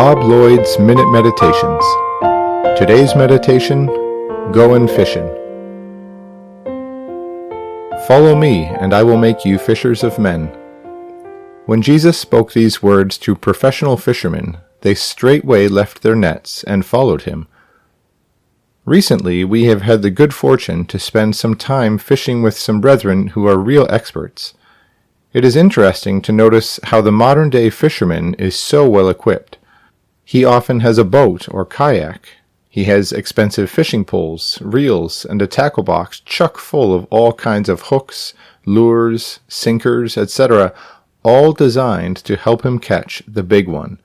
R.J.Lloyd's Minute Meditations. Today's meditation, Goin Fishin. Follow me, and I will make you fishers of men. When Jesus spoke these words to professional fishermen, they straightway left their nets and followed him. Recently, we have had the good fortune to spend some time fishing with some brethren who are real experts. It is interesting to notice how the modern-day fisherman is so well equipped. He often has a boat or kayak. He has expensive fishing poles, reels, and a tackle box chock full of all kinds of hooks, lures, sinkers, etc., all designed to help him catch the big one.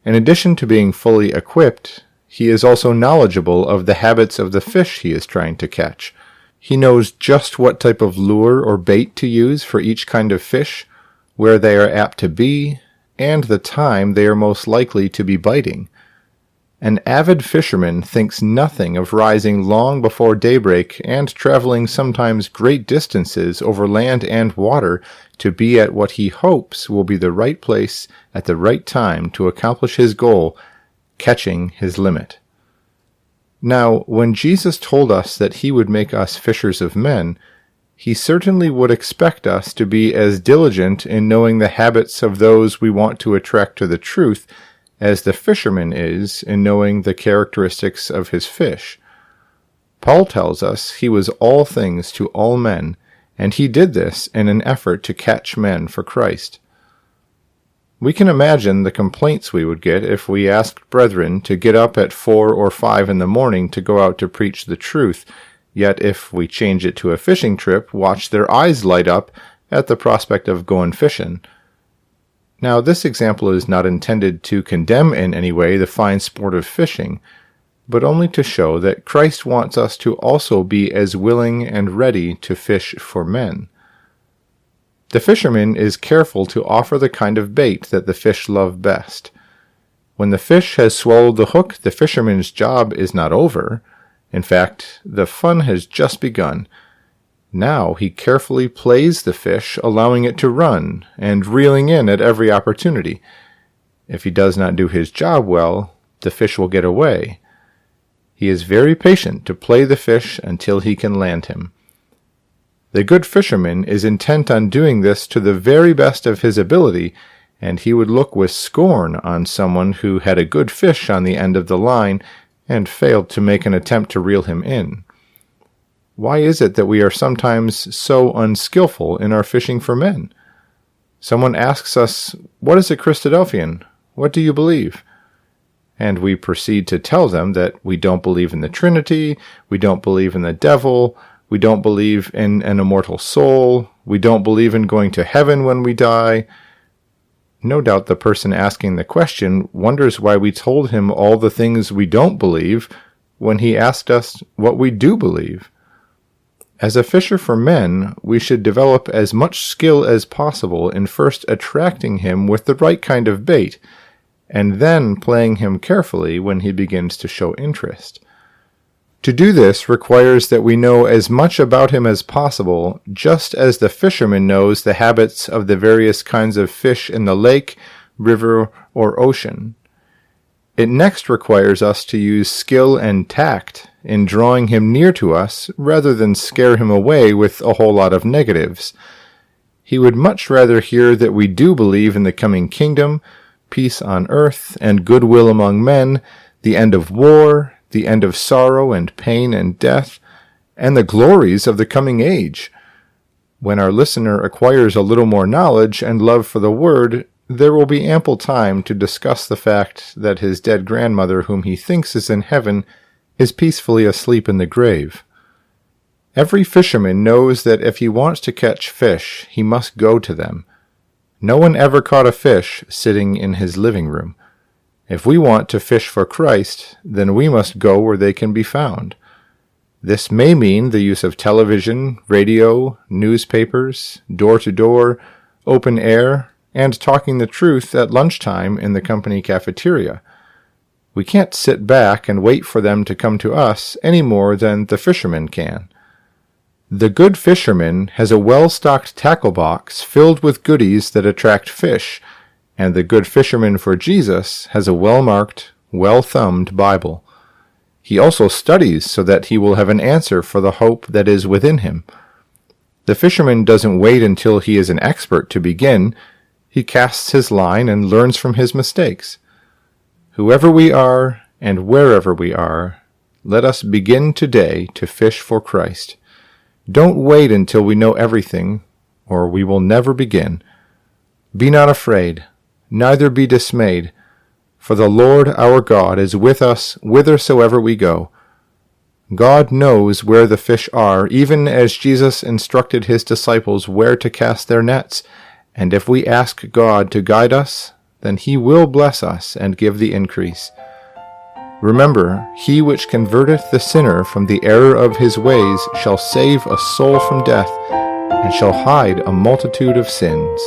In addition to being fully equipped, he is also knowledgeable of the habits of the fish he is trying to catch. He knows just what type of lure or bait to use for each kind of fish, where they are apt to be, and the time they are most likely to be biting. An avid fisherman thinks nothing of rising long before daybreak and traveling sometimes great distances over land and water to be at what he hopes will be the right place at the right time to accomplish his goal, catching his limit. Now, when Jesus told us that he would make us fishers of men, he certainly would expect us to be as diligent in knowing the habits of those we want to attract to the truth as the fisherman is in knowing the characteristics of his fish. Paul tells us he was all things to all men, and he did this in an effort to catch men for Christ. We can imagine the complaints we would get if we asked brethren to get up at 4 or 5 in the morning to go out to preach the truth, yet if we change it to a fishing trip, watch their eyes light up at the prospect of going fishing. Now, this example is not intended to condemn in any way the fine sport of fishing, but only to show that Christ wants us to also be as willing and ready to fish for men. The fisherman is careful to offer the kind of bait that the fish love best. When the fish has swallowed the hook, the fisherman's job is not over. In fact, the fun has just begun. Now he carefully plays the fish, allowing it to run, and reeling in at every opportunity. If he does not do his job well, the fish will get away. He is very patient to play the fish until he can land him. The good fisherman is intent on doing this to the very best of his ability, and he would look with scorn on someone who had a good fish on the end of the line and failed to make an attempt to reel him in. Why is it that we are sometimes so unskillful in our fishing for men? Someone asks us, "What is a Christadelphian? What do you believe?" And we proceed to tell them that we don't believe in the Trinity, we don't believe in the devil, we don't believe in an immortal soul, we don't believe in going to heaven when we die. No doubt the person asking the question wonders why we told him all the things we don't believe when he asked us what we do believe. As a fisher for men, we should develop as much skill as possible in first attracting him with the right kind of bait, and then playing him carefully when he begins to show interest. To do this requires that we know as much about him as possible, just as the fisherman knows the habits of the various kinds of fish in the lake, river, or ocean. It next requires us to use skill and tact in drawing him near to us rather than scare him away with a whole lot of negatives. He would much rather hear that we do believe in the coming kingdom, peace on earth, and goodwill among men, the end of war, the end of sorrow and pain and death, and the glories of the coming age. When our listener acquires a little more knowledge and love for the Word, there will be ample time to discuss the fact that his dead grandmother, whom he thinks is in heaven, is peacefully asleep in the grave. Every fisherman knows that if he wants to catch fish, he must go to them. No one ever caught a fish sitting in his living room. If we want to fish for Christ, then we must go where they can be found. This may mean the use of television, radio, newspapers, door-to-door, open air, and talking the truth at lunchtime in the company cafeteria. We can't sit back and wait for them to come to us any more than the fisherman can. The good fisherman has a well-stocked tackle box filled with goodies that attract fish, and the good fisherman for Jesus has a well-marked, well-thumbed Bible. He also studies so that he will have an answer for the hope that is within him. The fisherman doesn't wait until he is an expert to begin. He casts his line and learns from his mistakes. Whoever we are and wherever we are, let us begin today to fish for Christ. Don't wait until we know everything, or we will never begin. Be not afraid, neither be dismayed, for the Lord our God is with us whithersoever we go. God knows where the fish are, even as Jesus instructed his disciples where to cast their nets, and if we ask God to guide us, then he will bless us and give the increase. Remember, he which converteth the sinner from the error of his ways shall save a soul from death, and shall hide a multitude of sins.